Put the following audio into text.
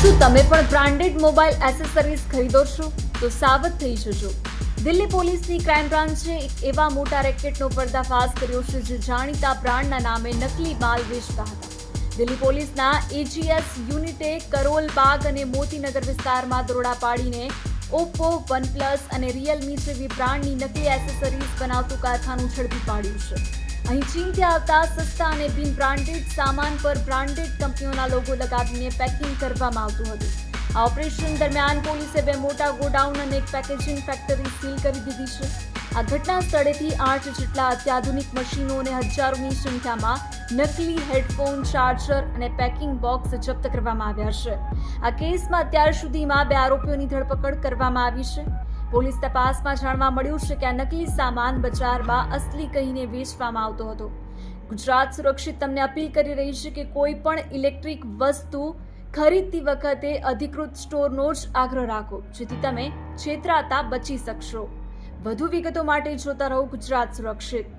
શું તમે પણ બ્રાન્ડેડ મોબાઈલ એસેસરીઝ ખરીદો છો? તો સાવધ થઈ જજો. દિલ્હી પોલીસની ક્રાઇમ બ્રાન્ચે એક એવા મોટા રેકેટનો પર્દાફાશ કર્યો છે જે જાણીતા બ્રાન્ડના નામે નકલી માલ વેચતા હતા. દિલ્હી પોલીસના એજીએસ યુનિટે કરોલ બાગ અને મોતીનગર વિસ્તારમાં દરોડા પાડીને ઓપ્પો, વનપ્લસ અને રિયલમી જેવી બ્રાન્ડની નકલી એસેસરીઝ બનાવતું કારખાનું ઝડપી પાડ્યું છે. અહીં ચીનથી આવતા સસ્તા અને બિન બ્રાન્ડેડ સામાન પર બ્રાન્ડેડ કંપનીઓના લોગો લગાવીને પેકિંગ કરવામાં આવતું હતું. આ ઓપરેશન દરમિયાન પોલીસે 2 મોટા ગોડાઉન અને એક પેકેજિંગ ફેક્ટરી સીલ કરી દીધી છે. આ ઘટના સ્થળેથી 8 જેટલા અત્યાધુનિક મશીનો અને હજારોની સંખ્યામાં નકલી હેડફોન, ચાર્જર અને પેકિંગ બોક્સ જપ્ત કરવામાં આવ્યા છે. આ કેસમાં અત્યાર સુધીમાં 2 આરોપીઓની ધરપકડ કરવામાં આવી છે. પોલીસ તપાસમાં જાણવા મળ્યું છે કે આ નકલી સામાન બજારમાં અસલી કહીને વેચવામાં આવતો હતો. ગુજરાત સુરક્ષિત તમને અપીલ કરી રહી છે કે કોઈ પણ ઇલેક્ટ્રિક વસ્તુ ખરીદતી વખતે અધિકૃત સ્ટોરનો જ આગ્રહ રાખો, જેથી તમે છેતરાતા બચી શકશો. વધુ વિગતો માટે જોતા રહો ગુજરાત સુરક્ષિત.